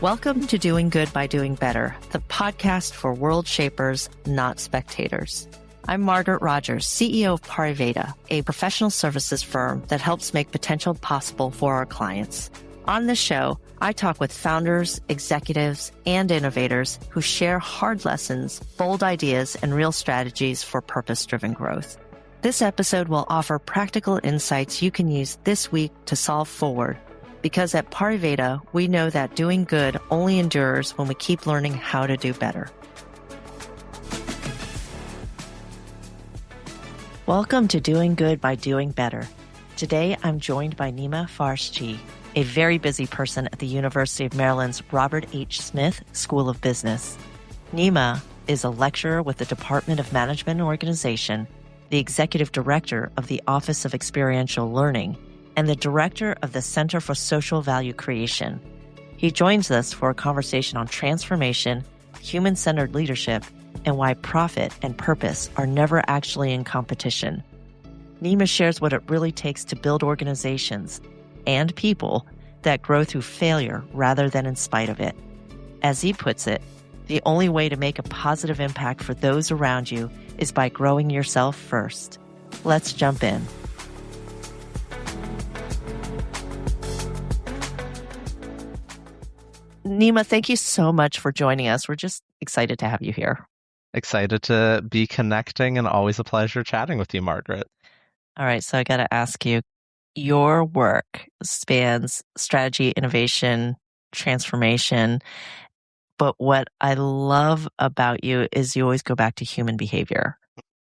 Welcome to Doing Good by Doing Better, the podcast for world shapers, not spectators. I'm Margaret Rogers, CEO of Pariveda, a professional services firm that helps make potential possible for our clients. On this show, I talk with founders, executives, and innovators who share hard lessons, bold ideas, and real strategies for purpose-driven growth. This episode will offer practical insights you can use this week to solve forward. Because at Pariveda, we know that doing good only endures when we keep learning how to do better. Welcome to Doing Good by Doing Better. Today, I'm joined by Nima Farshchi, a very busy person at the University of Maryland's Robert H. Smith School of Business. Nima is a lecturer with the Department of Management and Organization, the executive director of the Office of Experiential Learning, and the director of the Center for Social Value Creation. He joins us for a conversation on transformation, human-centered leadership, and why profit and purpose are never actually in competition. Nima shares what it really takes to build organizations and people that grow through failure rather than in spite of it. As he puts it, the only way to make a positive impact for those around you is by growing yourself first. Let's jump in. Nima, thank you so much for joining us. We're just excited to have you here. Excited to be connecting and always a pleasure chatting with you, Margaret. All right, so I got to ask you, your work spans strategy, innovation, transformation, but what I love about you is you always go back to human behavior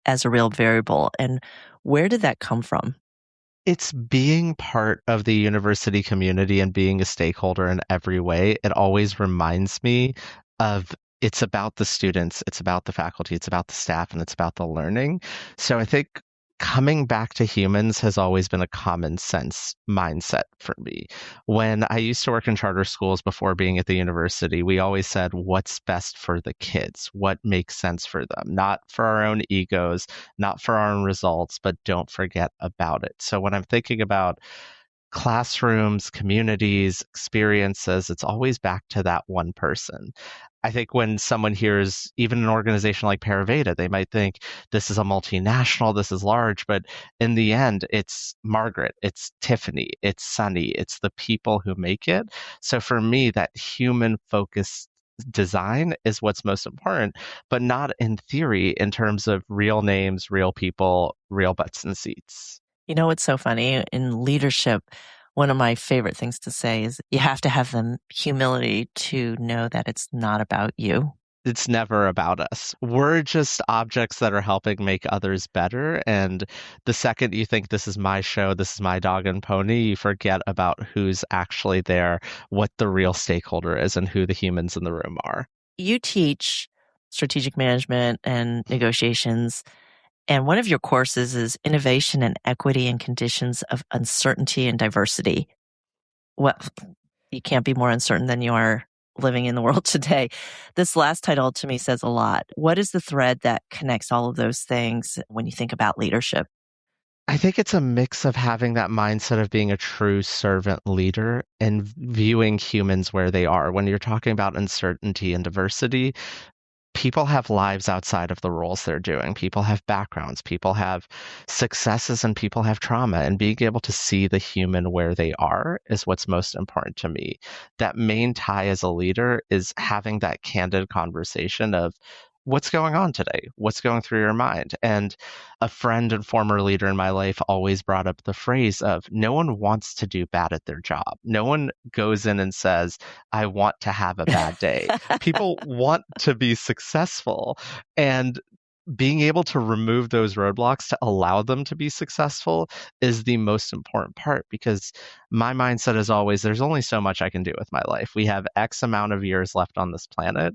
as a real variable. And where did that come from? It's being part of the university community and being a stakeholder in every way. It always reminds me of it's about the students, it's about the faculty, it's about the staff, and it's about the learning. So I think coming back to humans has always been a common sense mindset for me. When I used to work in charter schools before being at the university, we always said, what's best for the kids? What makes sense for them? Not for our own egos, not for our own results, but don't forget about it. So when I'm thinking about classrooms, communities, experiences, it's always back to that one person. I think when someone hears even an organization like Pariveda, they might think this is a multinational, this is large, but in the end, it's Margaret, it's Tiffany, it's Sunny, it's the people who make it. So for me, that human focused design is what's most important, but not in theory in terms of real names, real people, real butts and seats. You know what's so funny? In leadership, one of my favorite things to say is you have to have the humility to know that it's not about you. It's never about us. We're just objects that are helping make others better. And the second you think this is my show, this is my dog and pony, you forget about who's actually there, what the real stakeholder is, and who the humans in the room are. You teach strategic management and negotiations. And one of your courses is Innovation and Equity in Conditions of Uncertainty and Diversity. Well, you can't be more uncertain than you are living in the world today. This last title to me says a lot. What is the thread that connects all of those things when you think about leadership? I think it's a mix of having that mindset of being a true servant leader and viewing humans where they are. When you're talking about uncertainty and diversity, people have lives outside of the roles they're doing. People have backgrounds, people have successes, and people have trauma. And being able to see the human where they are is what's most important to me. That main tie as a leader is having that candid conversation of what's going on today? What's going through your mind? And a friend and former leader in my life always brought up the phrase of no one wants to do bad at their job. No one goes in and says, I want to have a bad day. People want to be successful. And being able to remove those roadblocks to allow them to be successful is the most important part, because my mindset is always there's only so much I can do with my life. We have X amount of years left on this planet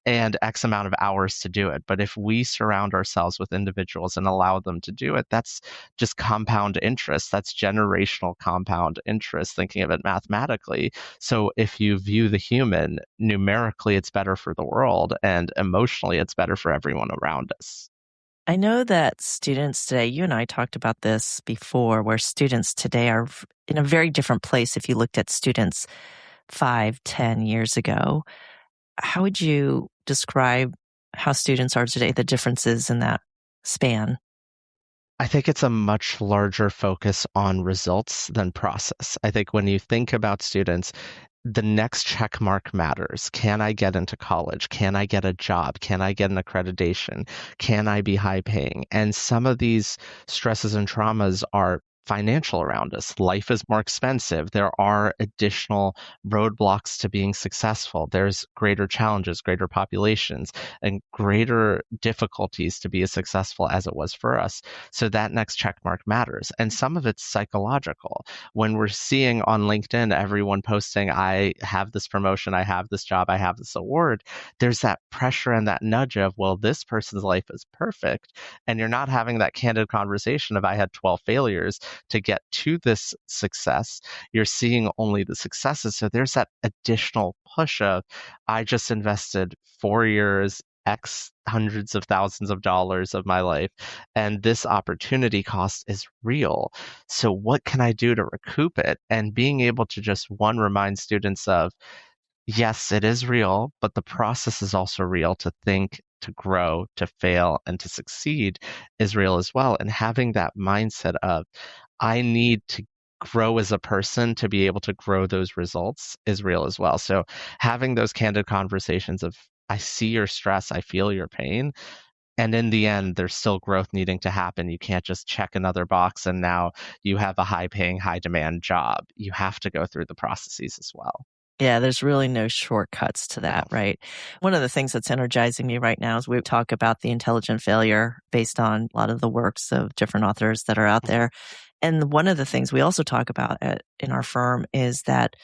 and X amount of hours to do it. But if we surround ourselves with individuals and allow them to do it, that's just compound interest. That's generational compound interest, thinking of it mathematically. So if you view the human numerically, it's better for the world, and emotionally, it's better for everyone around us. I know that students today, you and I talked about this before, where students today are in a very different place if you looked at students 5, 10 years ago. How would you describe how students are today, the differences in that span? I think it's a much larger focus on results than process. I think when you think about students, the next check mark matters. Can I get into college? Can I get a job? Can I get an accreditation? Can I be high paying? And some of these stresses and traumas are financial around us. Life is more expensive. There are additional roadblocks to being successful. There's greater challenges, greater populations, and greater difficulties to be as successful as it was for us. So that next check mark matters. And some of it's psychological when we're seeing on LinkedIn everyone posting, I have this promotion, I have this job, I have this award, there's that pressure and that nudge of, well, this person's life is perfect. And you're not having that candid conversation of, I had 12 failures to get to this success. You're seeing only the successes. So there's that additional push of, I just invested 4 years, X hundreds of thousands of dollars of my life, and this opportunity cost is real. So what can I do to recoup it? And being able to just one remind students of, yes, it is real, but the process is also real. To think, to grow, to fail, and to succeed is real as well. And having that mindset of, I need to grow as a person to be able to grow those results is real as well. So having those candid conversations of, I see your stress, I feel your pain, and in the end, there's still growth needing to happen. You can't just check another box and now you have a high paying, high demand job. You have to go through the processes as well. Yeah, there's really no shortcuts to that, No. right? One of the things that's energizing me right now is we talk about the intelligent failure based on a lot of the works of different authors that are out there. And one of the things we also talk about in our firm is that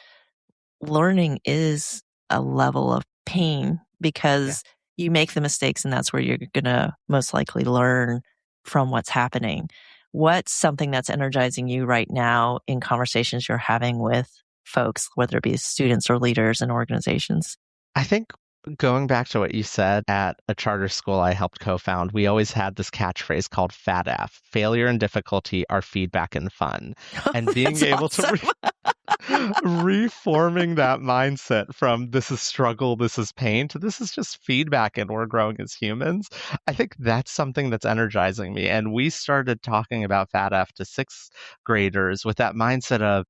learning is a level of pain Yeah. because you make the mistakes and that's where you're going to most likely learn from what's happening. What's something that's energizing you right now in conversations you're having with folks, whether it be students or leaders in organizations? I think going back to what you said at a charter school I helped co-found, we always had this catchphrase called FATF, failure and difficulty are feedback and fun. And being That's able to awesome. reforming that mindset from this is struggle, this is pain, to this is just feedback and we're growing as humans. I think that's something that's energizing me. And we started talking about FATF to sixth graders with that mindset of,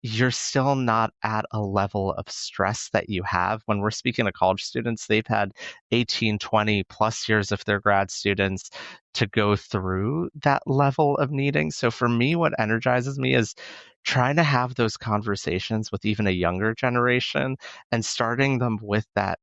you're still not at a level of stress that you have. When we're speaking to college students, they've had 18, 20 plus years if they're grad students to go through that level of needing. So for me, what energizes me is trying to have those conversations with even a younger generation and starting them with that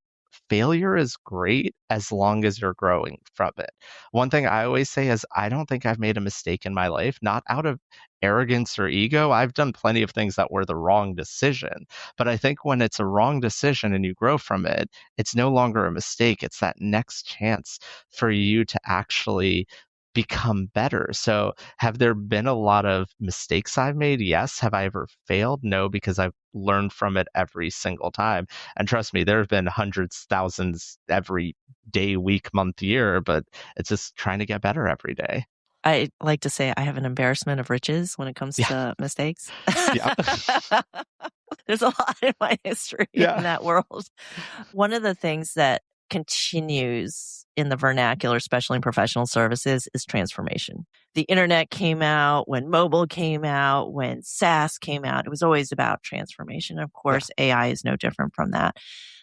failure is great as long as you're growing from it. One thing I always say is, I don't think I've made a mistake in my life, not out of arrogance or ego. I've done plenty of things that were the wrong decision. But I think when it's a wrong decision and you grow from it, it's no longer a mistake. It's that next chance for you to actually become better. So, have there been a lot of mistakes I've made? Yes. Have I ever failed? No, because I've learned from it every single time. And trust me, there have been hundreds, thousands every day, week, month, year, but it's just trying to get better every day. I like to say I have an embarrassment of riches when it comes Yeah. to mistakes. Yeah. There's a lot in my history in Yeah. that world. One of the things that continues in the vernacular, especially in professional services, is transformation. The internet came out, when mobile came out, when SaaS came out, it was always about transformation. Of Yeah. course, AI is no different from that.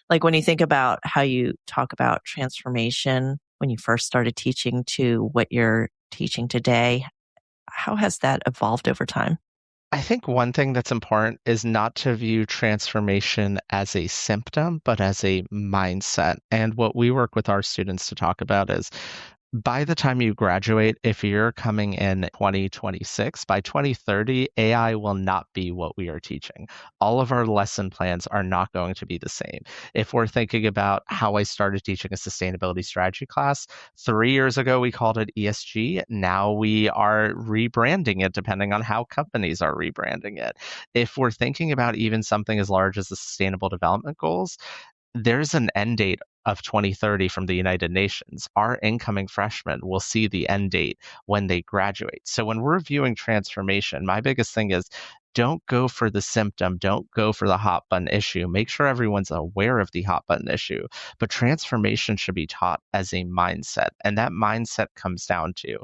Like when you think about how you talk about transformation when you first started teaching to what you're teaching today, how has that evolved over time? I think one thing that's important is not to view transformation as a symptom, but as a mindset. And what we work with our students to talk about is, by the time you graduate, if you're coming in 2026, by 2030, AI will not be what we are teaching. All of our lesson plans are not going to be the same. If we're thinking about how I started teaching a sustainability strategy class, 3 years ago, we called it ESG. Now we are rebranding it depending on how companies are rebranding it. If we're thinking about even something as large as the Sustainable Development Goals, there's an end date of 2030 from the United Nations. Our incoming freshmen will see the end date when they graduate. So when we're viewing transformation, my biggest thing is, don't go for the symptom, don't go for the hot button issue. Make sure everyone's aware of the hot button issue. But transformation should be taught as a mindset. And that mindset comes down to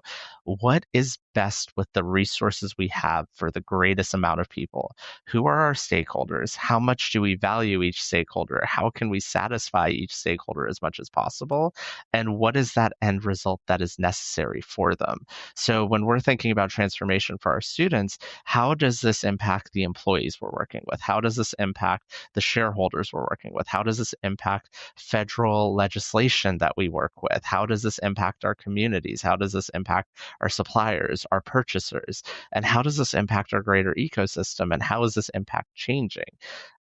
what is best with the resources we have for the greatest amount of people? Who are our stakeholders? How much do we value each stakeholder? How can we satisfy each stakeholder as much as possible? And what is that end result that is necessary for them? So when we're thinking about transformation for our students, how does this impact the employees we're working with? How does this impact the shareholders we're working with? How does this impact federal legislation that we work with? How does this impact our communities? How does this impact our suppliers, our purchasers? And how does this impact our greater ecosystem? And how is this impact changing?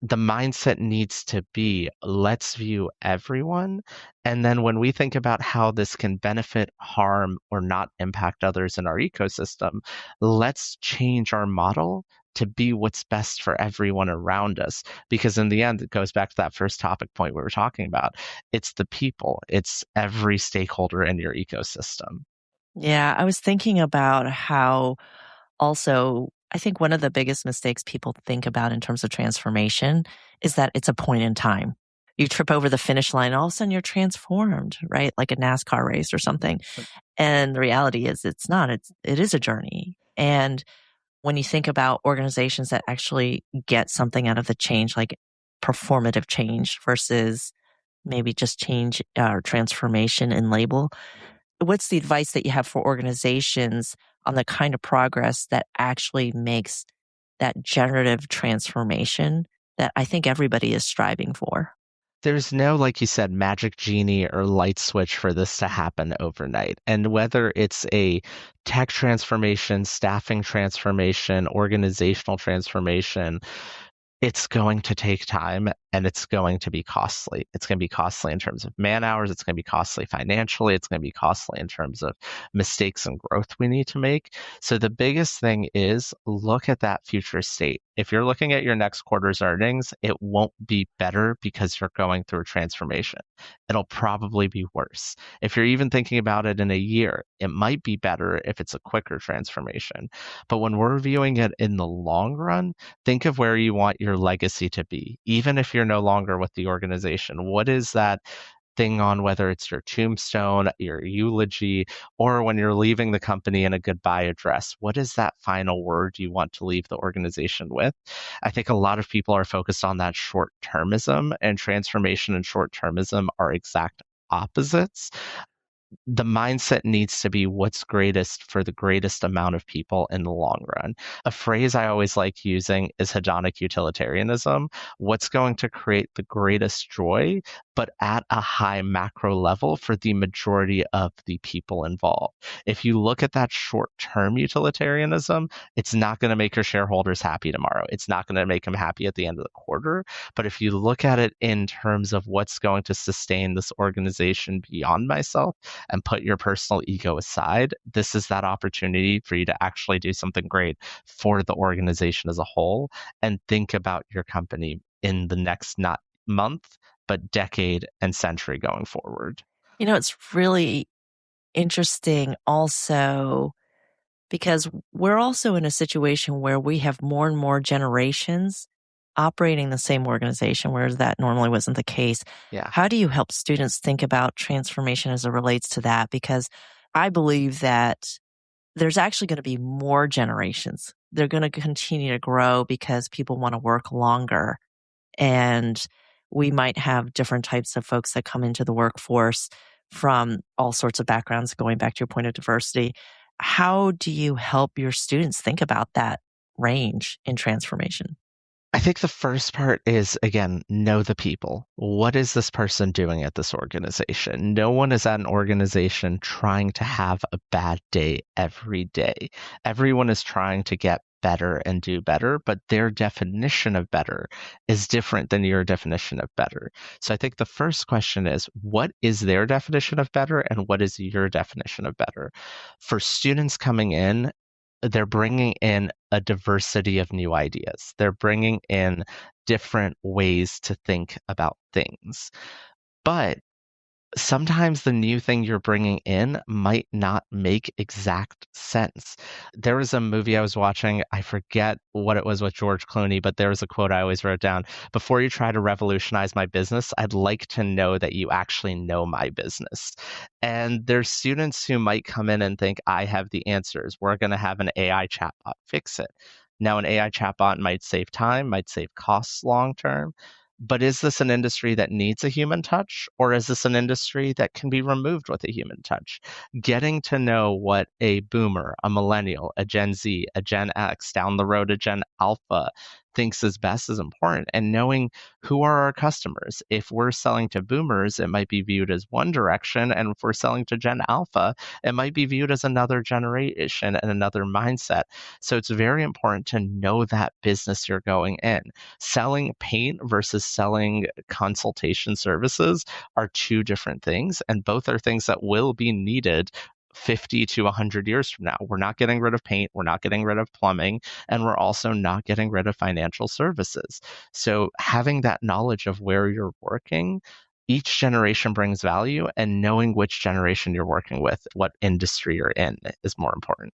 The mindset needs to be, let's view everyone. And then when we think about how this can benefit, harm, or not impact others in our ecosystem, let's change our model to be what's best for everyone around us. Because in the end, it goes back to that first topic point we were talking about. It's the people, it's every stakeholder in your ecosystem. Yeah, I was thinking about how also, I think one of the biggest mistakes people think about in terms of transformation is that it's a point in time. You trip over the finish line, all of a sudden you're transformed, right? Like a NASCAR race or something. And the reality is it's not. It is a journey. And when you think about organizations that actually get something out of the change, like performative change versus maybe just change or transformation in label, what's the advice that you have for organizations on the kind of progress that actually makes that generative transformation that I think everybody is striving for? There's no, like you said, magic genie or light switch for this to happen overnight. And whether it's a tech transformation, staffing transformation, organizational transformation, it's going to take time and it's going to be costly. It's going to be costly in terms of man hours. It's going to be costly financially. It's going to be costly in terms of mistakes and growth we need to make. So the biggest thing is look at that future state. If you're looking at your next quarter's earnings, it won't be better because you're going through a transformation. It'll probably be worse. If you're even thinking about it in a year, it might be better if it's a quicker transformation. But when we're viewing it in the long run, think of where you want your legacy to be. Even if you're no longer with the organization, what is that thing on, whether it's your tombstone, your eulogy, or when you're leaving the company in a goodbye address? What is that final word you want to leave the organization with? I think a lot of people are focused on that short termism, and transformation and short termism are exact opposites. The mindset needs to be what's greatest for the greatest amount of people in the long run. A phrase I always like using is hedonic utilitarianism. What's going to create the greatest joy, but at a high macro level for the majority of the people involved. If you look at that short-term utilitarianism, it's not going to make your shareholders happy tomorrow. It's not going to make them happy at the end of the quarter. But if you look at it in terms of what's going to sustain this organization beyond myself, and put your personal ego aside, this is that opportunity for you to actually do something great for the organization as a whole and think about your company in the next not month, but decade and century going forward. You know, it's really interesting also because we're also in a situation where we have more and more generations operating the same organization, whereas that normally wasn't the case. Yeah. How do you help students think about transformation as it relates to that? Because I believe that there's actually going to be more generations. They're going to continue to grow because people want to work longer. And we might have different types of folks that come into the workforce from all sorts of backgrounds, going back to your point of diversity. How do you help your students think about that range in transformation? I think the first part is, again, know the people. What is this person doing at this organization? No one is at an organization trying to have a bad day every day. Everyone is trying to get better and do better, but their definition of better is different than your definition of better. So I think the first question is, what is their definition of better and what is your definition of better? For students coming in, they're bringing in a diversity of new ideas. They're bringing in different ways to think about things. But sometimes the new thing you're bringing in might not make exact sense. There was a movie I was watching, I forget what it was with George Clooney, but there was a quote I always wrote down. Before you try to revolutionize my business, I'd like to know that you actually know my business. And there's students who might come in and think, I have the answers. We're going to have an AI chatbot fix it. Now, an AI chatbot might save time, might save costs long term, but is this an industry that needs a human touch, or is this an industry that can be removed with a human touch? Getting to know what a boomer, a millennial, a Gen Z, a Gen X, down the road, a Gen Alpha thinks is best is important. And knowing who are our customers. If we're selling to boomers, it might be viewed as one direction. And if we're selling to Gen Alpha, it might be viewed as another generation and another mindset. So it's very important to know that business you're going in. Selling paint versus selling consultation services are two different things, and both are things that will be needed 50 to 100 years from now. We're not getting rid of paint, we're not getting rid of plumbing, and we're also not getting rid of financial services. So having that knowledge of where you're working, each generation brings value, and knowing which generation you're working with, what industry you're in, is more important.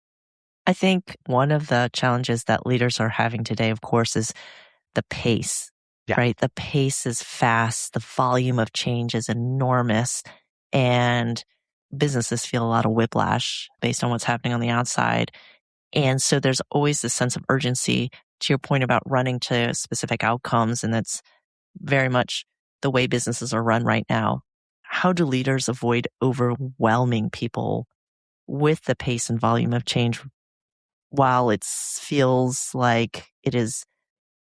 I think one of the challenges that leaders are having today, of course, is the pace, Yeah. right? The pace is fast. The volume of change is enormous. And businesses feel a lot of whiplash based on what's happening on the outside. And so there's always this sense of urgency to your point about running to specific outcomes. And that's very much the way businesses are run right now. How do leaders avoid overwhelming people with the pace and volume of change while it feels like it is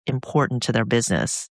important to their business?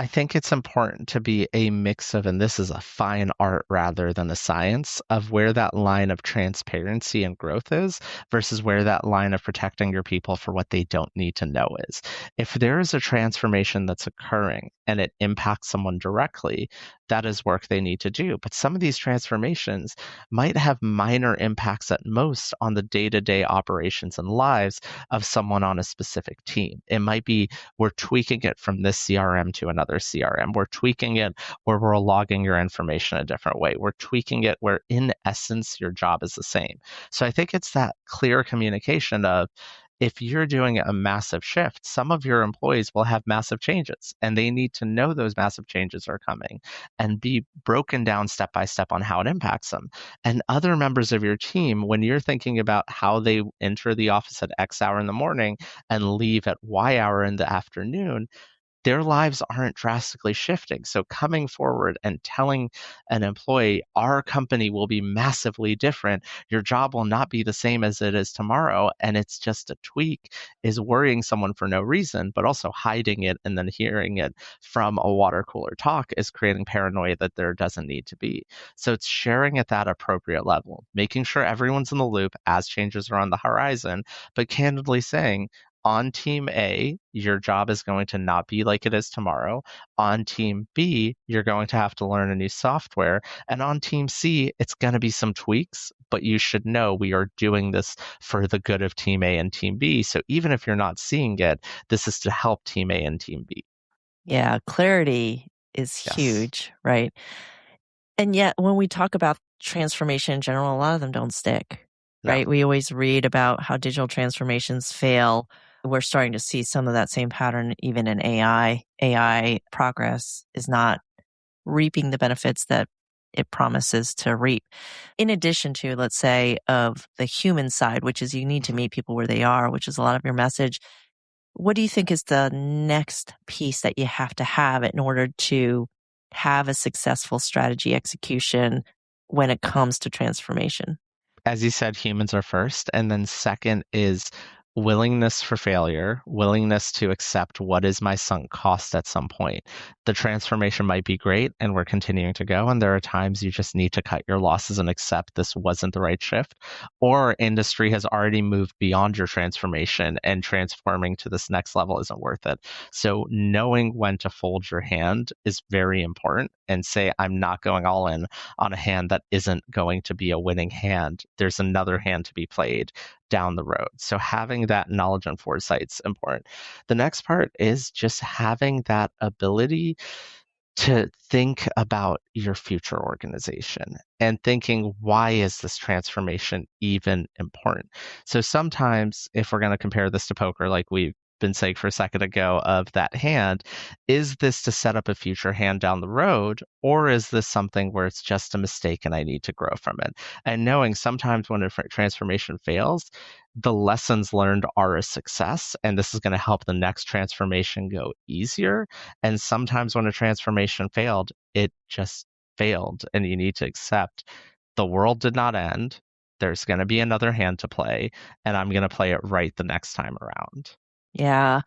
I think it's important to be a mix of, and this is a fine art rather than a science, of where that line of transparency and growth is versus where that line of protecting your people for what they don't need to know is. If there is a transformation that's occurring and it impacts someone directly, that is work they need to do. But some of these transformations might have minor impacts at most on the day to day operations and lives of someone on a specific team. It might be we're tweaking it from this CRM to another CRM. We're tweaking it where we're logging your information a different way. We're tweaking it where, in essence, your job is the same. So I think it's that clear communication of, if you're doing a massive shift, some of your employees will have massive changes, and they need to know those massive changes are coming and be broken down step by step on how it impacts them. And other members of your team, when you're thinking about how they enter the office at X hour in the morning and leave at Y hour in the afternoon, their lives aren't drastically shifting. So coming forward and telling an employee, our company will be massively different, your job will not be the same as it is tomorrow, and it's just a tweak, is worrying someone for no reason, but also hiding it and then hearing it from a water cooler talk is creating paranoia that there doesn't need to be. So it's sharing at that appropriate level, making sure everyone's in the loop as changes are on the horizon, but candidly saying, on team A, your job is going to not be like it is tomorrow. On team B, you're going to have to learn a new software. And on team C, it's going to be some tweaks, but you should know we are doing this for the good of team A and team B. So even if you're not seeing it, this is to help team A and team B. Yeah, clarity is Yes. huge, right? And yet, when we talk about transformation in general, a lot of them don't stick, No. right? We always read about how digital transformations fail. We're starting to see some of that same pattern even in AI. AI progress is not reaping the benefits that it promises to reap. In addition to, let's say, of the human side, which is you need to meet people where they are, which is a lot of your message. What do you think is the next piece that you have to have in order to have a successful strategy execution when it comes to transformation? As you said, humans are first. And then second is willingness for failure, willingness to accept what is my sunk cost at some point. The transformation might be great and we're continuing to go. And there are times you just need to cut your losses and accept this wasn't the right shift. Or industry has already moved beyond your transformation and transforming to this next level isn't worth it. So knowing when to fold your hand is very important and say, I'm not going all in on a hand that isn't going to be a winning hand. There's another hand to be played down the road. So having that knowledge and foresight is important. The next part is just having that ability to think about your future organization and thinking, why is this transformation even important? So sometimes, if we're going to compare this to poker, like we've been saying for a second ago, of that hand, is this to set up a future hand down the road, or is this something where it's just a mistake and I need to grow from it? And knowing sometimes when a transformation fails, the lessons learned are a success, and this is going to help the next transformation go easier. And sometimes when a transformation failed, it just failed, and you need to accept the world did not end. There's going to be another hand to play, and I'm going to play it right the next time around. Yeah.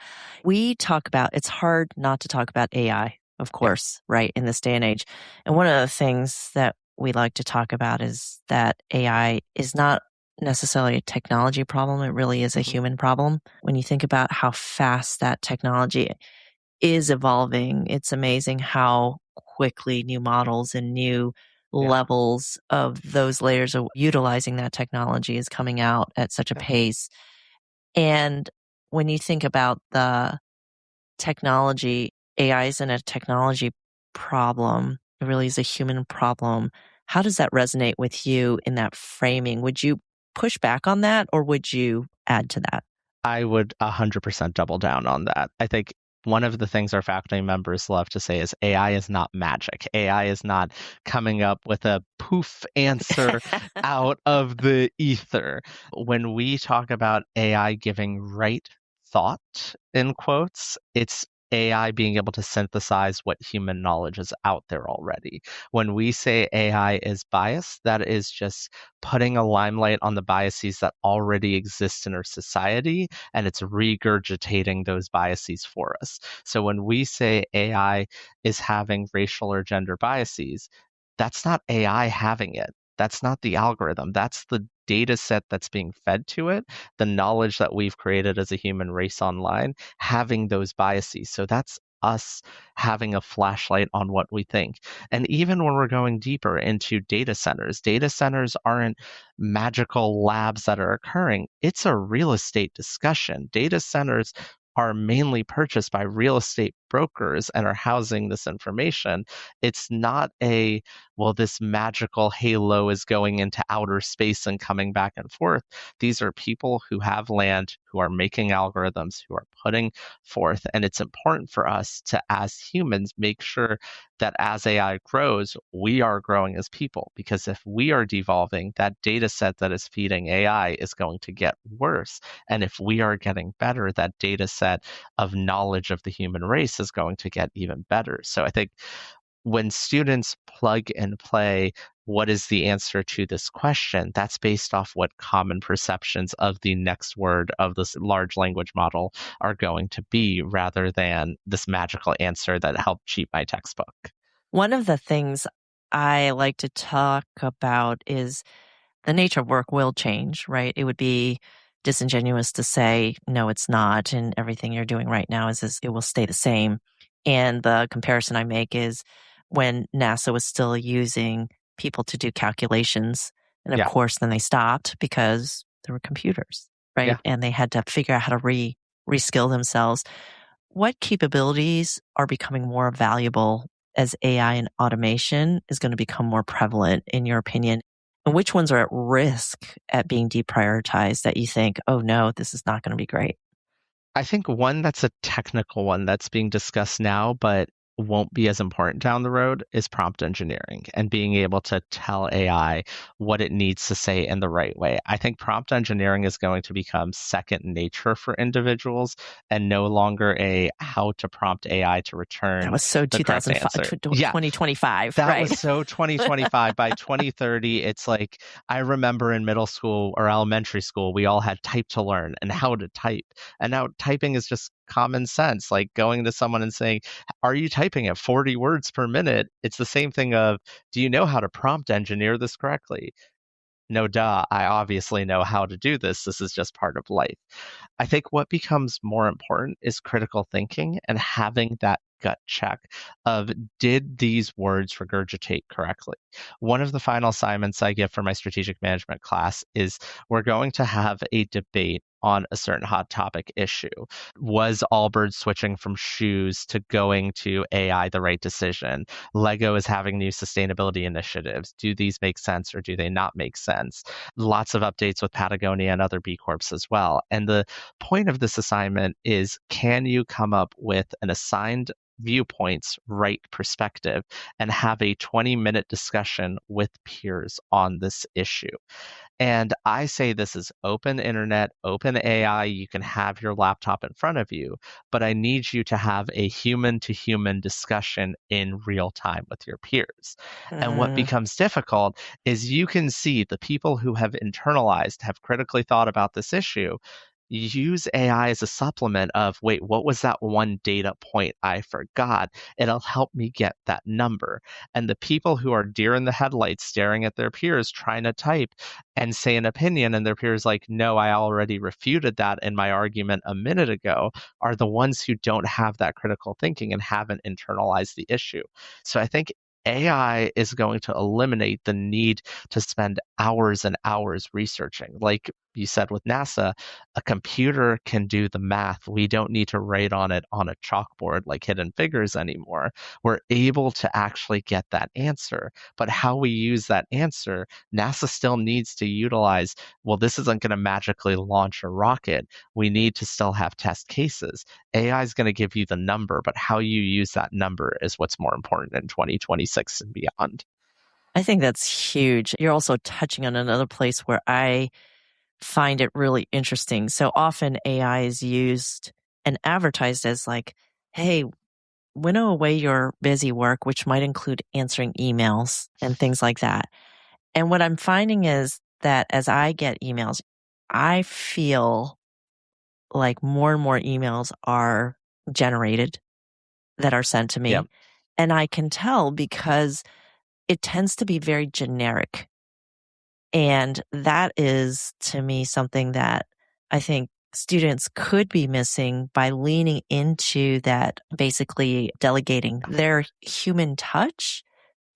We talk about, it's hard not to talk about AI, of Yeah. course, right, in this day and age. And one of the things that we like to talk about is that AI is not necessarily a technology problem. It really is a Mhm. human problem. When you think about how fast that technology is evolving, it's amazing how quickly new models and new Yeah. levels of those layers of utilizing that technology is coming out at such a Yeah. pace. And when you think about the technology, AI isn't a technology problem. It really is a human problem. How does that resonate with you in that framing? Would you push back on that or would you add to that? I would 100% double down on that. I think one of the things our faculty members love to say is AI is not magic. AI is not coming up with a poof answer out of the ether. When we talk about AI giving right thought, in quotes, it's AI being able to synthesize what human knowledge is out there already. When we say AI is biased, that is just putting a limelight on the biases that already exist in our society, and it's regurgitating those biases for us. So when we say AI is having racial or gender biases, that's not AI having it. That's not the algorithm. That's the data set that's being fed to it, the knowledge that we've created as a human race online, having those biases. So that's us having a flashlight on what we think. And even when we're going deeper into data centers aren't magical labs that are occurring. It's a real estate discussion. Data centers are mainly purchased by real estate brokers and are housing this information. It's not a, well, this magical halo is going into outer space and coming back and forth. These are people who have land, who are making algorithms, who are putting forth. And it's important for us to, as humans, make sure that as AI grows, we are growing as people. Because if we are devolving, that data set that is feeding AI is going to get worse. And if we are getting better, that data set of knowledge of the human race is going to get even better. So I think when students plug and play, what is the answer to this question? That's based off what common perceptions of the next word of this large language model are going to be, rather than this magical answer that helped cheat my textbook. One of the things I like to talk about is the nature of work will change, right? It would be disingenuous to say, no, it's not. And everything you're doing right now is it will stay the same. And the comparison I make is when NASA was still using people to do calculations. And of Yeah, course, then they stopped because there were computers, yeah. right? And they had to figure out how to reskill themselves. What capabilities are becoming more valuable as AI and automation is going to become more prevalent, in your opinion? And which ones are at risk at being deprioritized that you think, oh no, this is not going to be great? I think one that's a technical one that's being discussed now, but won't be as important down the road, is prompt engineering and being able to tell AI what it needs to say in the right way. I think prompt engineering is going to become second nature for individuals and no longer a how to prompt AI to That return was so the correct 2005, answer. Yeah, 2025, that right? was so 2025. By 2030, it's like I remember in middle school or elementary school, we all had type to learn and how to type. And now typing is just common sense, like going to someone and saying, are you typing at 40 words per minute? It's the same thing of, do you know how to prompt engineer this correctly? No, duh, I obviously know how to do this. This is just part of life. I think what becomes more important is critical thinking and having that gut check of, did these words regurgitate correctly? One of the final assignments I give for my strategic management class is we're going to have a debate on a certain hot topic issue. Was Allbirds switching from shoes to going to AI the right decision? Lego is having new sustainability initiatives. Do these make sense or do they not make sense? Lots of updates with Patagonia and other B Corps as well. And the point of this assignment is, can you come up with an assigned viewpoints right perspective and have a 20-minute discussion with peers on this issue? And I say this is open internet, open AI. You can have your laptop in front of you, but I need you to have a human to human discussion in real time with your peers. And what Mm. becomes difficult is you can see the people who have internalized, have critically thought about this issue, use AI as a supplement of, wait, what was that one data point I forgot? It'll help me get that number. And the people who are deer in the headlights staring at their peers trying to type and say an opinion, and their peers like, no, I already refuted that in my argument a minute ago, are the ones who don't have that critical thinking and haven't internalized the issue. So I think AI is going to eliminate the need to spend hours and hours researching. Like you said with NASA, a computer can do the math. We don't need to write on it on a chalkboard like Hidden Figures anymore. We're able to actually get that answer. But how we use that answer, NASA still needs to utilize, well, this isn't going to magically launch a rocket. We need to still have test cases. AI is going to give you the number, but how you use that number is what's more important in 2026 and beyond. I think that's huge. You're also touching on another place where I find it really interesting. So often AI is used and advertised as like, hey, winnow away your busy work, which might include answering emails and things like that. And what I'm finding is that as I get emails, I feel like more and more emails are generated that are sent to Yeah. me. And I can tell because it tends to be very generic. And that is, to me, something that I think students could be missing by leaning into that, basically delegating their human touch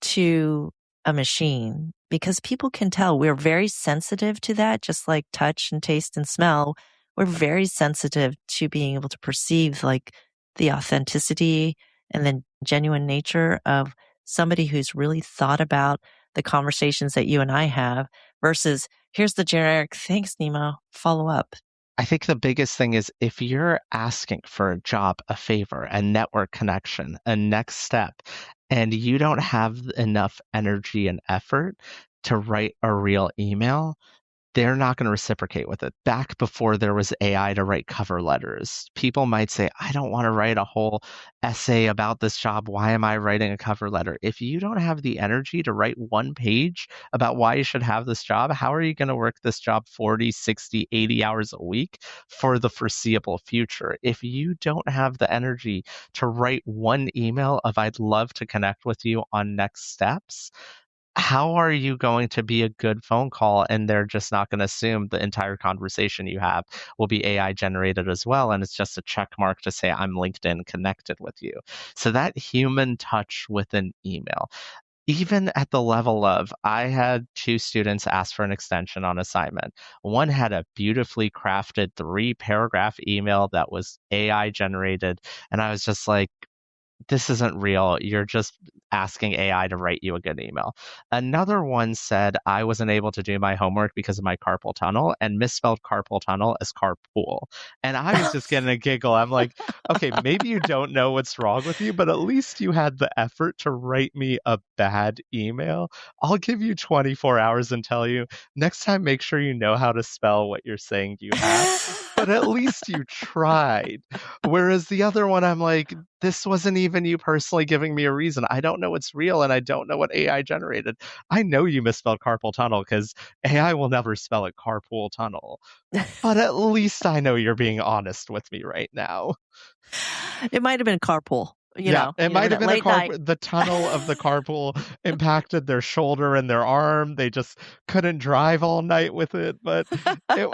to a machine, because people can tell we're very sensitive to that, just like touch and taste and smell. We're very sensitive to being able to perceive like the authenticity and the genuine nature of somebody who's really thought about the conversations that you and I have versus here's the generic, thanks, Nima, follow up. I think the biggest thing is, if you're asking for a job, a favor, a network connection, a next step, and you don't have enough energy and effort to write a real email, they're not going to reciprocate with it. Back before there was AI to write cover letters, people might say, I don't want to write a whole essay about this job. Why am I writing a cover letter? If you don't have the energy to write one page about why you should have this job, how are you going to work this job 40, 60, 80 hours a week for the foreseeable future? If you don't have the energy to write one email of, I'd love to connect with you on next steps, how are you going to be a good phone call? And they're just not going to assume the entire conversation you have will be AI generated as well. And it's just a check mark to say, I'm LinkedIn connected with you. So that human touch with an email, even at the level of, I had two students ask for an extension on assignment. One had a beautifully crafted 3-paragraph email that was AI generated. And I was just like, this isn't real. You're just asking AI to write you a good email. Another one said, I wasn't able to do my homework because of my carpal tunnel, and misspelled carpal tunnel as carpool. And I was just getting a giggle. I'm like, okay, maybe you don't know what's wrong with you, but at least you had the effort to write me a bad email. I'll give you 24 hours and tell you, next time, make sure you know how to spell what you're saying you have. But at least you tried. Whereas the other one, I'm like, this wasn't even you personally giving me a reason. I don't know what's real, and I don't know what AI generated. I know you misspelled carpal tunnel because AI will never spell it carpool tunnel. But at least I know you're being honest with me right now. It might have been carpool. Yeah, it You're might in have a been a late night. the tunnel of the carpool impacted their shoulder and their arm. They just couldn't drive all night with it, but it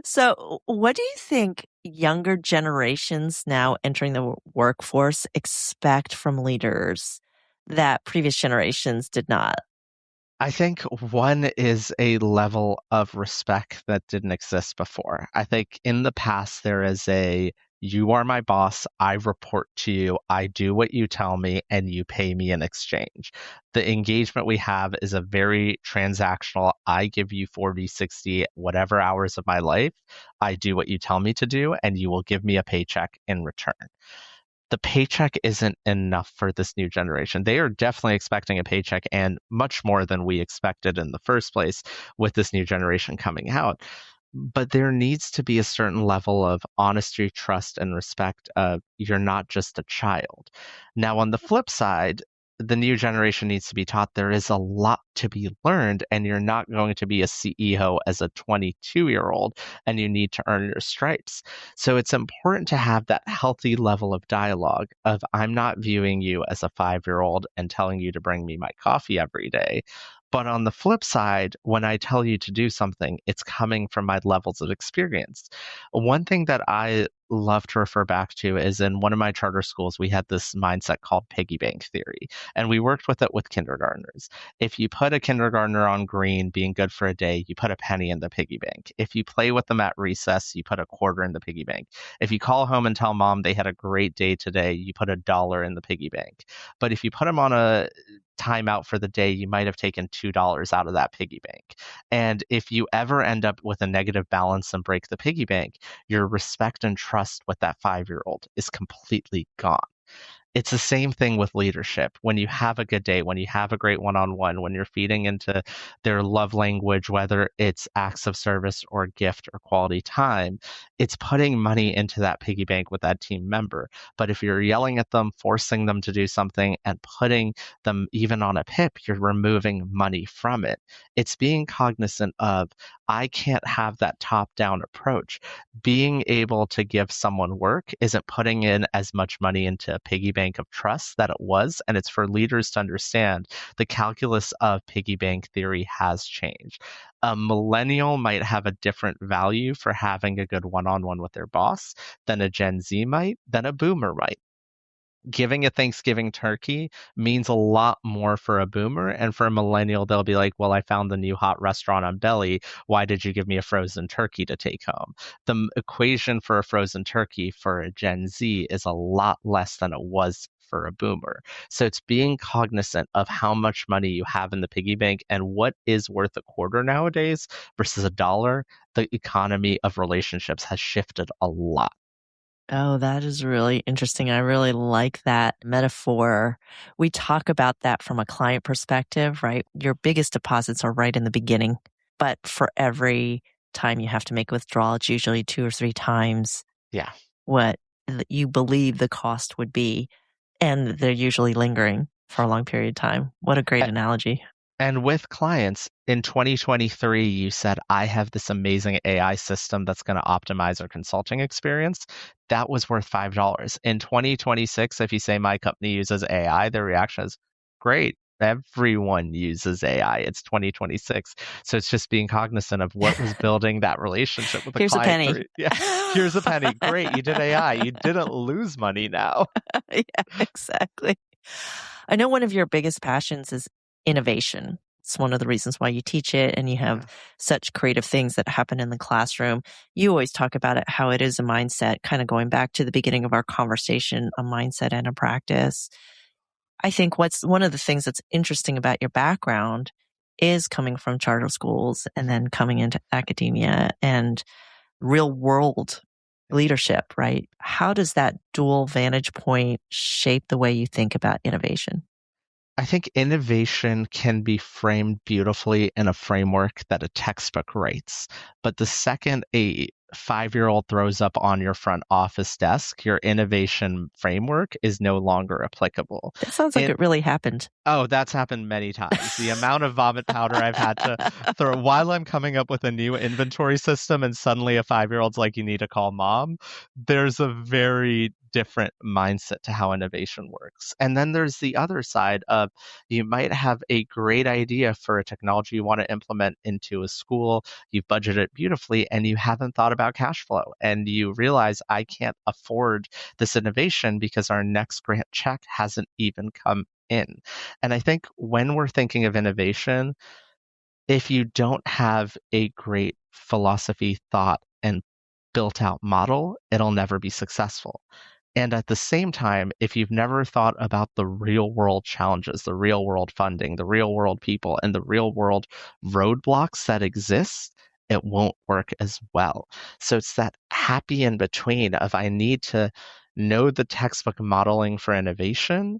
So, what do you think younger generations now entering the workforce expect from leaders that previous generations did not? I think one is a level of respect that didn't exist before. I think in the past, there is you are my boss, I report to you, I do what you tell me, and you pay me in exchange. The engagement we have is a very transactional, I give you 40, 60, whatever hours of my life, I do what you tell me to do, and you will give me a paycheck in return. The paycheck isn't enough for this new generation. They are definitely expecting a paycheck and much more than we expected in the first place with this new generation coming out. But there needs to be a certain level of honesty, trust, and respect of you're not just a child. Now, on the flip side, the new generation needs to be taught there is a lot to be learned, and you're not going to be a CEO as a 22-year-old, and you need to earn your stripes. So it's important to have that healthy level of dialogue of I'm not viewing you as a 5-year-old and telling you to bring me my coffee every day. But on the flip side, when I tell you to do something, it's coming from my levels of experience. One thing that I love to refer back to is in one of my charter schools, we had this mindset called piggy bank theory, and we worked with it with kindergartners. If you put a kindergartner on green being good for a day, you put a penny in the piggy bank. If you play with them at recess, you put a quarter in the piggy bank. If you call home and tell mom they had a great day today, you put $1 in the piggy bank. But if you put them on a timeout for the day, you might have taken $2 out of that piggy bank. And if you ever end up with a negative balance and break the piggy bank, your respect and trust with that 5-year-old is completely gone. It's the same thing with leadership. When you have a good day, when you have a great one-on-one, when you're feeding into their love language, whether it's acts of service or gift or quality time, it's putting money into that piggy bank with that team member. But if you're yelling at them, forcing them to do something and putting them even on a pip, you're removing money from it. It's being cognizant of, I can't have that top-down approach. Being able to give someone work isn't putting in as much money into a piggy bank of trust that it was. And it's for leaders to understand the calculus of piggy bank theory has changed. A millennial might have a different value for having a good one on one with their boss than a Gen Z might, than a boomer might. Giving a Thanksgiving turkey means a lot more for a boomer. And for a millennial, they'll be like, well, I found the new hot restaurant on Belly. Why did you give me a frozen turkey to take home? The equation for a frozen turkey for a Gen Z is a lot less than it was for a boomer. So it's being cognizant of how much money you have in the piggy bank and what is worth a quarter nowadays versus $1. The economy of relationships has shifted a lot. Oh, that is really interesting. I really like that metaphor. We talk about that from a client perspective, right? Your biggest deposits are right in the beginning, but for every time you have to make a withdrawal, it's usually 2 or 3 times Yeah. what you believe the cost would be. And they're usually lingering for a long period of time. What a great analogy. And with clients in 2023, you said, I have this amazing AI system that's going to optimize our consulting experience. That was worth $5. In 2026, if you say my company uses AI, their reaction is great. Everyone uses AI. It's 2026. So it's just being cognizant of what was building that relationship with the Here's a client. penny. Yeah, here's a penny. Great. You did AI. You didn't lose money now. Yeah, exactly. I know one of your biggest passions is innovation. It's one of the reasons why you teach it and you have such creative things that happen in the classroom. You always talk about it, how it is a mindset, kind of going back to the beginning of our conversation, a mindset and a practice. I think what's one of the things that's interesting about your background is coming from charter schools and then coming into academia and real world leadership, right? How does that dual vantage point shape the way you think about innovation? I think innovation can be framed beautifully in a framework that a textbook writes. But the second a 5-year-old throws up on your front office desk, your innovation framework is no longer applicable. That sounds like It it really happened. Oh, that's happened many times. The amount of vomit powder I've had to throw while I'm coming up with a new inventory system, and suddenly a 5-year-old's like, you need to call mom. There's a very different mindset to how innovation works. And then there's the other side of you might have a great idea for a technology you want to implement into a school. You've budgeted it beautifully and you haven't thought about cash flow. And you realize I can't afford this innovation because our next grant check hasn't even come in. And I think when we're thinking of innovation, if you don't have a great philosophy, thought, and built out model, it'll never be successful. And at the same time, if you've never thought about the real world challenges, the real world funding, the real world people, and the real world roadblocks that exist, it won't work as well. So it's that happy in between of I need to know the textbook modeling for innovation,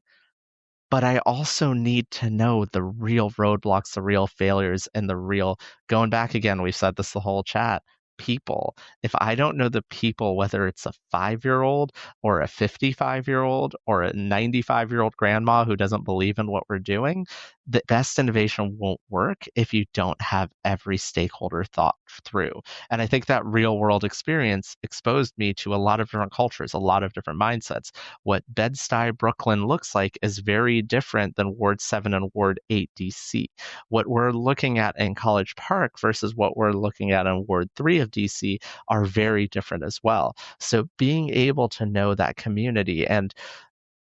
but I also need to know the real roadblocks, the real failures, and the real, going back again, we've said this the whole chat, people. If I don't know the people, whether it's a 5-year-old or a 55-year-old or a 95-year-old grandma who doesn't believe in what we're doing, the best innovation won't work if you don't have every stakeholder thought through. And I think that real world experience exposed me to a lot of different cultures, a lot of different mindsets. What Bed-Stuy, Brooklyn looks like is very different than Ward 7 and Ward 8 DC. What we're looking at in College Park versus what we're looking at in Ward 3 of DC are very different as well. So being able to know that community, and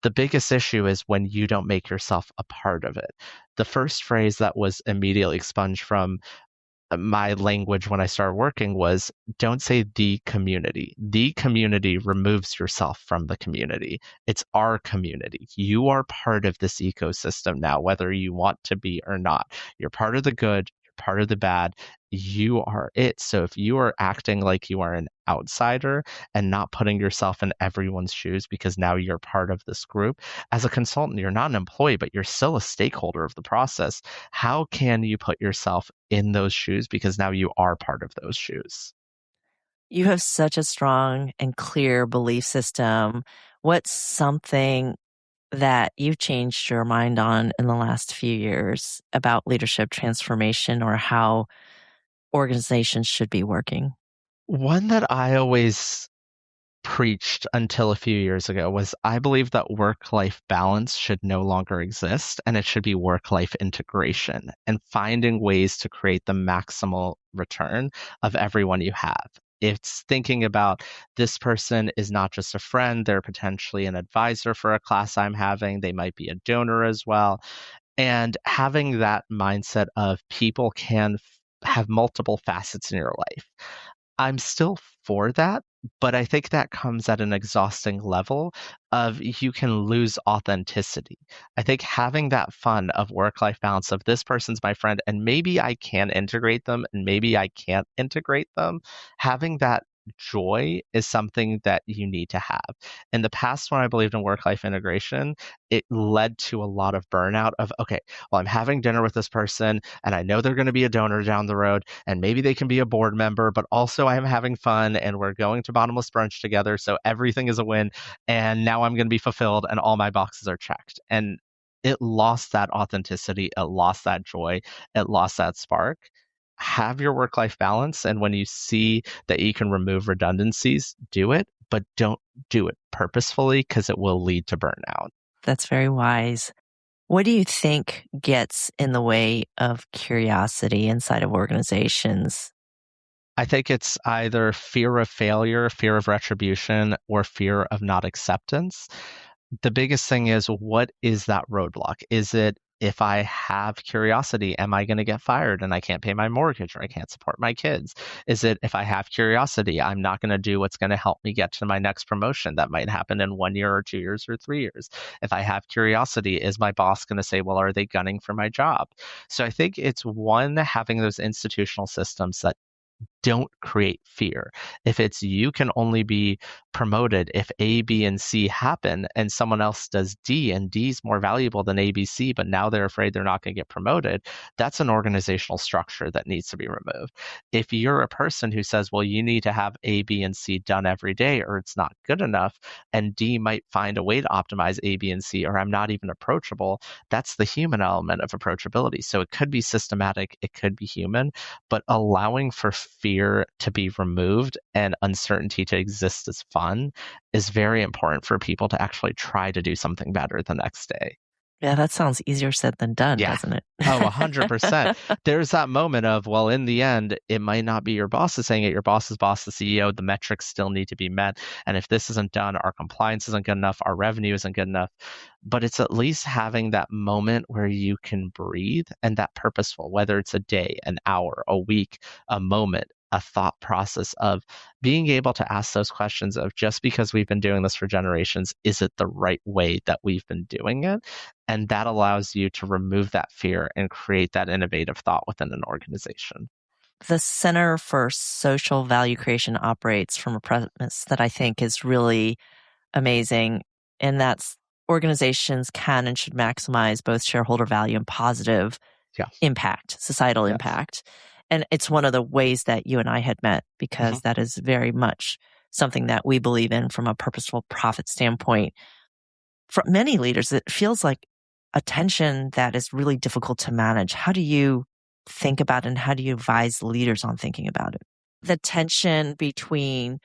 the biggest issue is when you don't make yourself a part of it. The first phrase that was immediately expunged from my language when I started working was don't say the community. The community removes yourself from the community. It's our community. You are part of this ecosystem now, whether you want to be or not. You're part of the good, you're part of the bad. You are it. So if you are acting like you are an outsider and not putting yourself in everyone's shoes because now you're part of this group, as a consultant, you're not an employee, but you're still a stakeholder of the process. How can you put yourself in those shoes because now you are part of those shoes? You have such a strong and clear belief system. What's something that you've changed your mind on in the last few years about leadership transformation or how organizations should be working? One that I always preached until a few years ago was I believe that work life balance should no longer exist and it should be work life integration and finding ways to create the maximal return of everyone you have. It's thinking about this person is not just a friend, they're potentially an advisor for a class I'm having, they might be a donor as well. And having that mindset of people can have multiple facets in your life. I'm still for that, but I think that comes at an exhausting level of you can lose authenticity. I think having that fun of work-life balance of this person's my friend and maybe I can integrate them and maybe I can't integrate them, having that joy is something that you need to have. In the past, when I believed in work-life integration, it led to a lot of burnout of, okay, well, I'm having dinner with this person and I know they're going to be a donor down the road and maybe they can be a board member, but also I'm having fun and we're going to bottomless brunch together. So everything is a win. And now I'm going to be fulfilled and all my boxes are checked. And it lost that authenticity. It lost that joy. It lost that spark. Have your work life balance. And when you see that you can remove redundancies, do it, but don't do it purposefully because it will lead to burnout. That's very wise. What do you think gets in the way of curiosity inside of organizations? I think it's either fear of failure, fear of retribution, or fear of not acceptance. The biggest thing is what is that roadblock? Is it if I have curiosity, am I going to get fired and I can't pay my mortgage or I can't support my kids? Is it if I have curiosity, I'm not going to do what's going to help me get to my next promotion that might happen in 1 year or 2 years or 3 years? If I have curiosity, is my boss going to say, well, are they gunning for my job? So I think it's one, having those institutional systems that don't create fear. If it's you can only be promoted if A, B, and C happen and someone else does D and D is more valuable than A, B, C, but now they're afraid they're not going to get promoted, that's an organizational structure that needs to be removed. If you're a person who says, well, you need to have A, B, and C done every day or it's not good enough, and D might find a way to optimize A, B, and C, or I'm not even approachable, that's the human element of approachability. So it could be systematic, it could be human, but allowing for fear to be removed and uncertainty to exist as fun is very important for people to actually try to do something better the next day. Yeah, that sounds easier said than done, Yeah. doesn't it? Oh, 100%. There's that moment of, well, in the end, it might not be your boss is saying it, your boss's boss, the CEO, the metrics still need to be met. And if this isn't done, our compliance isn't good enough, our revenue isn't good enough. But it's at least having that moment where you can breathe and that purposeful, whether it's a day, an hour, a week, a moment, a thought process of being able to ask those questions of just because we've been doing this for generations, is it the right way that we've been doing it? And that allows you to remove that fear and create that innovative thought within an organization. The Center for Social Value Creation operates from a premise that I think is really amazing, and that's organizations can and should maximize both shareholder value and positive Yes. impact, societal Yes. impact. And it's one of the ways that you and I had met because that is very much something that we believe in from a purposeful profit standpoint. For many leaders, it feels like a tension that is really difficult to manage. How do you think about it and how do you advise leaders on thinking about it? The tension between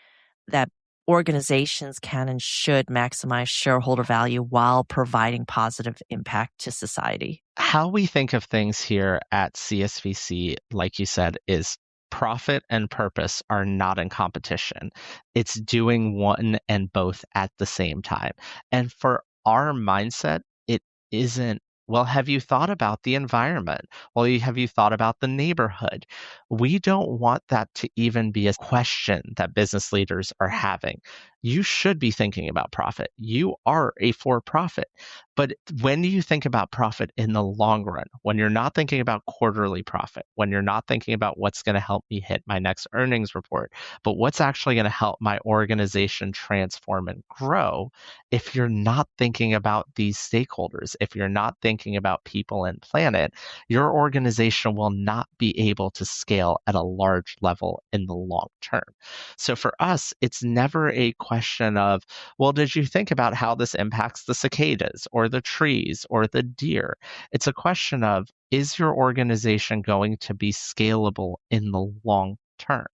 that organizations can and should maximize shareholder value while providing positive impact to society. How we think of things here at CSVC, like you said, is profit and purpose are not in competition. It's doing one and both at the same time. And for our mindset, it isn't, well, have you thought about the environment? Well, have you thought about the neighborhood? We don't want that to even be a question that business leaders are having. You should be thinking about profit. You are a for profit. But when you think about profit in the long run, when you're not thinking about quarterly profit, when you're not thinking about what's going to help me hit my next earnings report, but what's actually going to help my organization transform and grow, if you're not thinking about these stakeholders, if you're not thinking about people and planet, your organization will not be able to scale at a large level in the long term. So for us, it's never a question of, well, did you think about how this impacts the cicadas or the trees or the deer? It's a question of, is your organization going to be scalable in the long term?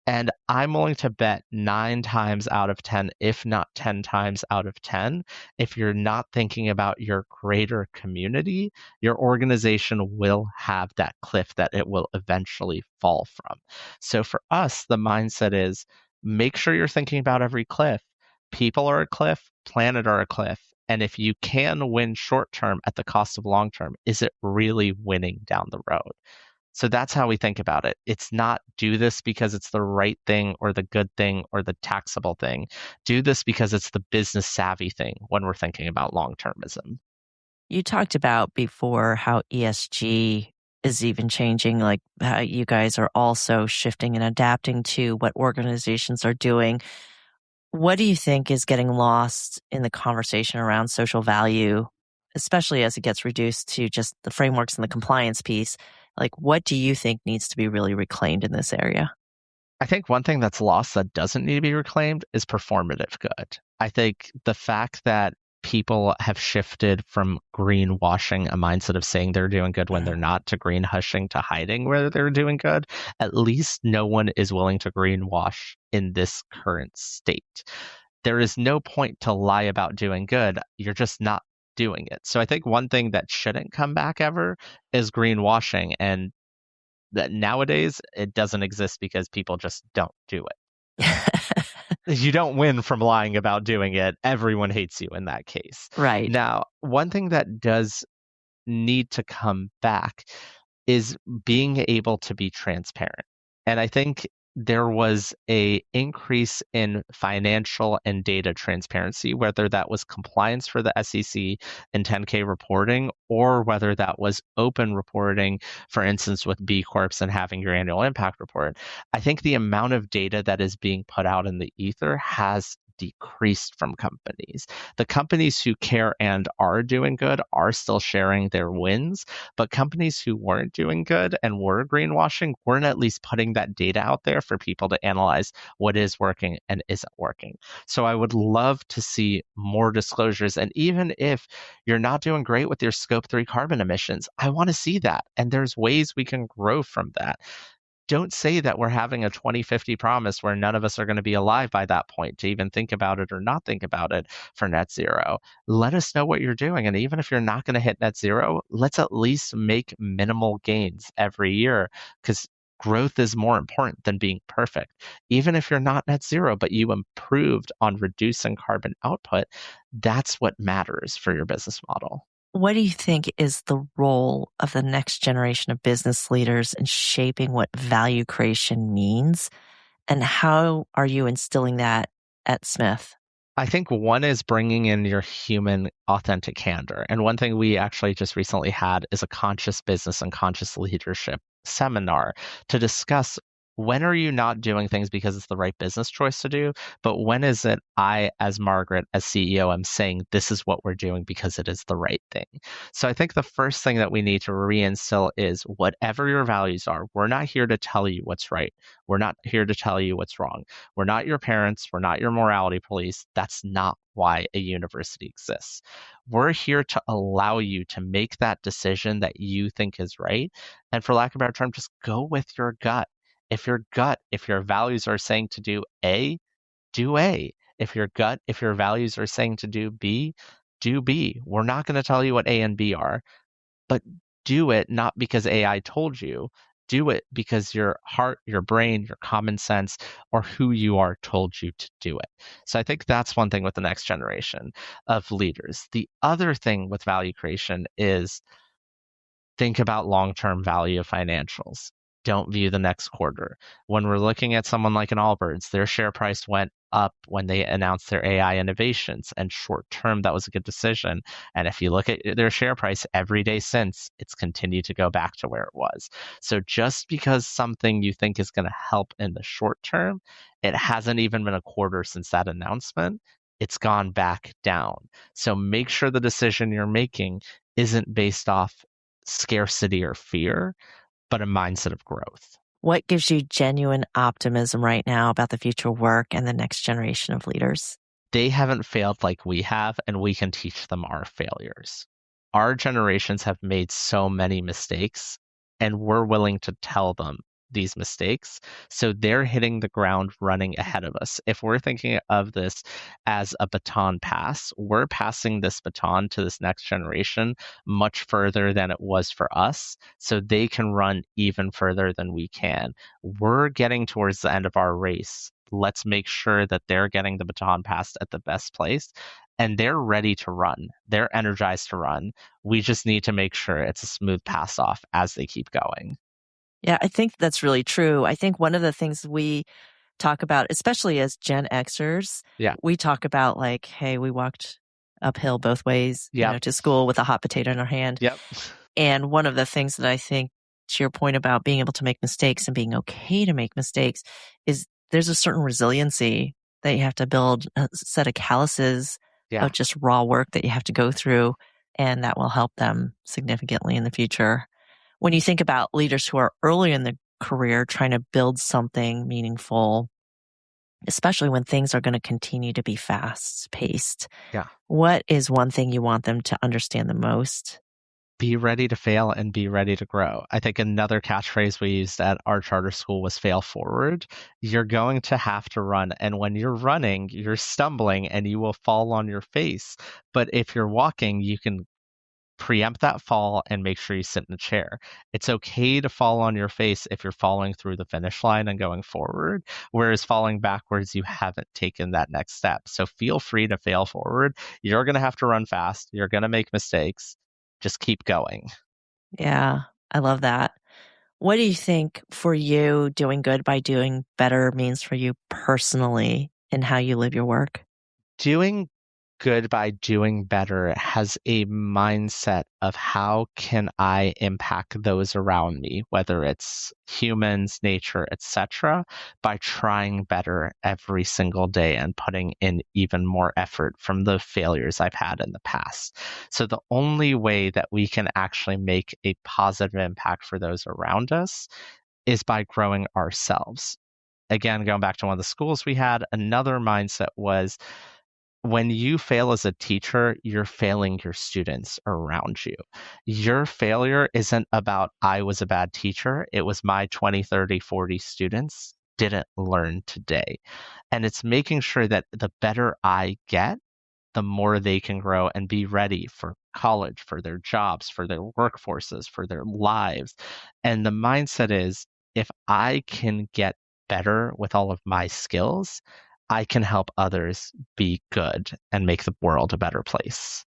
And I'm willing to bet 9 times out of 10, if not 10 times out of 10, if you're not thinking about your greater community, your organization will have that cliff that it will eventually fall from. So for us, the mindset is make sure you're thinking about every cliff. People are a cliff, planet are a cliff. And if you can win short term at the cost of long term, is it really winning down the road? So that's how we think about it. It's not do this because it's the right thing or the good thing or the taxable thing. Do this because it's the business savvy thing when we're thinking about long termism. You talked about before how ESG is even changing, like how you guys are also shifting and adapting to what organizations are doing. What do you think is getting lost in the conversation around social value, especially as it gets reduced to just the frameworks and the compliance piece? Like, what do you think needs to be really reclaimed in this area? I think one thing that's lost that doesn't need to be reclaimed is performative good. I think the fact that people have shifted from greenwashing a mindset of saying they're doing good when they're not to green hushing to hiding where they're doing good, at least no one is willing to greenwash in this current state. There is no point to lie about doing good. You're just not doing it. So I think one thing that shouldn't come back ever is greenwashing. And that nowadays it doesn't exist because people just don't do it. You don't win from lying about doing it. Everyone hates you in that case. Right. Now, one thing that does need to come back is being able to be transparent. And I think there was a increase in financial and data transparency, whether that was compliance for the SEC and 10K reporting, or whether that was open reporting, for instance, with B Corps and having your annual impact report. I think the amount of data that is being put out in the ether has decreased from companies. The companies who care and are doing good are still sharing their wins, but companies who weren't doing good and were greenwashing weren't at least putting that data out there for people to analyze what is working and isn't working. So I would love to see more disclosures. And even if you're not doing great with your scope 3 carbon emissions, I want to see that. And there's ways we can grow from that. don't say that we're having a 2050 promise where none of us are going to be alive by that point to even think about it or not think about it for net zero. Let us know what you're doing. And even if you're not going to hit net zero, let's at least make minimal gains every year because growth is more important than being perfect. Even if you're not net zero, but you improved on reducing carbon output, that's what matters for your business model. What do you think is the role of the next generation of business leaders in shaping what value creation means? And how are you instilling that at Smith? I think one is bringing in your human authentic candor. And one thing we actually just recently had is a conscious business and conscious leadership seminar to discuss when are you not doing things because it's the right business choice to do, but when is it I, as Margaret, as CEO, am saying this is what we're doing because it is the right thing. So I think the first thing that we need to reinstill is whatever your values are, we're not here to tell you what's right. We're not here to tell you what's wrong. We're not your parents. We're not your morality police. That's not why a university exists. We're here to allow you to make that decision that you think is right. And for lack of a better term, just go with your gut. If your values are saying to do A, do A. If your values are saying to do B, do B. We're not going to tell you what A and B are, but do it not because AI told you. Do it because your heart, your brain, your common sense, or who you are told you to do it. So I think that's one thing with the next generation of leaders. The other thing with value creation is think about long-term value of financials. Don't view the next quarter. When we're looking at someone like an Allbirds, their share price went up when they announced their AI innovations, and short term, that was a good decision. And if you look at their share price every day since, it's continued to go back to where it was. So just because something you think is going to help in the short term, it hasn't even been a quarter since that announcement, it's gone back down. So make sure the decision you're making isn't based off scarcity or fear, but a mindset of growth. What gives you genuine optimism right now about the future work and the next generation of leaders? They haven't failed like we have, and we can teach them our failures. Our generations have made so many mistakes, and we're willing to tell them these mistakes. So they're hitting the ground running ahead of us. If we're thinking of this as a baton pass, we're passing this baton to this next generation much further than it was for us. So they can run even further than we can. We're getting towards the end of our race. Let's make sure that they're getting the baton passed at the best place and they're ready to run. They're energized to run. We just need to make sure it's a smooth pass off as they keep going. Yeah, I think that's really true. I think one of the things we talk about, especially as Gen Xers, Yeah. we talk about like, hey, we walked uphill both ways, Yep. to school with a hot potato in our hand. Yep. And one of the things that I think, to your point about being able to make mistakes and being okay to make mistakes, is there's a certain resiliency that you have to build, a set of calluses Yeah. of just raw work that you have to go through, and that will help them significantly in the future. When you think about leaders who are early in the career trying to build something meaningful, especially when things are going to continue to be fast paced, Yeah. what is one thing you want them to understand the most? Be ready to fail and be ready to grow. I think another catchphrase we used at our charter school was fail forward. You're going to have to run. And when you're running, you're stumbling and you will fall on your face. But if you're walking, you can preempt that fall and make sure you sit in a chair. It's okay to fall on your face if you're falling through the finish line and going forward, whereas falling backwards, you haven't taken that next step. So feel free to fail forward. You're going to have to run fast. You're going to make mistakes. Just keep going. Yeah, I love that. What do you think for you doing good by doing better means for you personally in how you live your work? Doing good by doing better has a mindset of how can I impact those around me, whether it's humans, nature, etc., by trying better every single day and putting in even more effort from the failures I've had in the past. So the only way that we can actually make a positive impact for those around us is by growing ourselves. Again, going back to one of the schools we had, another mindset was When you fail as a teacher, you're failing your students around you. Your failure isn't about, I was a bad teacher. It was my 20, 30, 40 students didn't learn today. And it's making sure that the better I get, the more they can grow and be ready for college, for their jobs, for their workforces, for their lives. And the mindset is, if I can get better with all of my skills, I can help others be good and make the world a better place.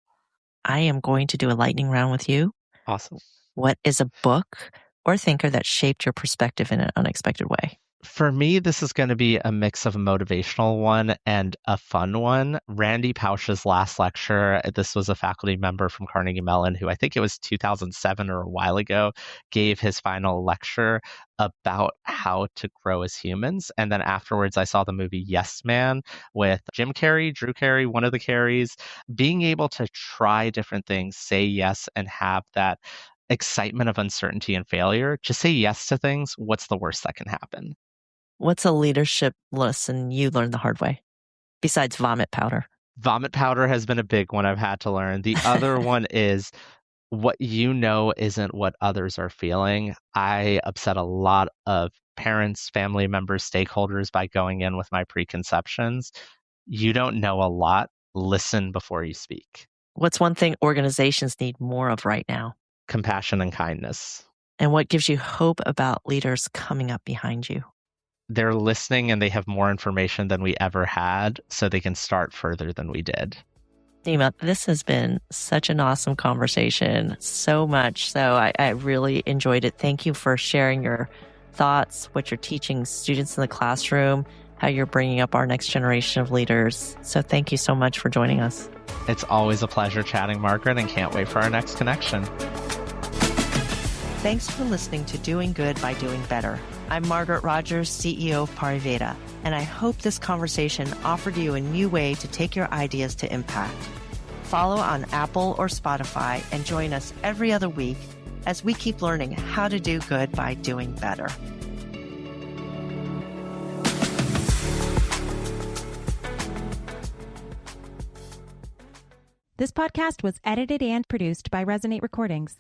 I am going to do a lightning round with you. Awesome. What is a book or thinker that shaped your perspective in an unexpected way? For me, this is going to be a mix of a motivational one and a fun one. Randy Pausch's last lecture, this was a faculty member from Carnegie Mellon who I think it was 2007 or a while ago, gave his final lecture about how to grow as humans. And then afterwards, I saw the movie Yes Man with Jim Carrey, Drew Carey, one of the Carreys, being able to try different things, say yes, and have that excitement of uncertainty and failure. Just say yes to things. What's the worst that can happen? What's a leadership lesson you learned the hard way besides vomit powder? Vomit powder has been a big one I've had to learn. The other one is what you know isn't what others are feeling. I upset a lot of parents, family members, stakeholders by going in with my preconceptions. You don't know a lot. Listen before you speak. What's one thing organizations need more of right now? Compassion and kindness. And what gives you hope about leaders coming up behind you? They're listening and they have more information than we ever had, so they can start further than we did. Nima, this has been such an awesome conversation, so much so. I really enjoyed it. Thank you for sharing your thoughts, what you're teaching students in the classroom, how you're bringing up our next generation of leaders. So thank you so much for joining us. It's always a pleasure chatting, Margaret, and can't wait for our next connection. Thanks for listening to Doing Good by Doing Better. I'm Margaret Rogers, CEO of Pariveda, and I hope this conversation offered you a new way to take your ideas to impact. Follow on Apple or Spotify and join us every other week as we keep learning how to do good by doing better. This podcast was edited and produced by Resonate Recordings.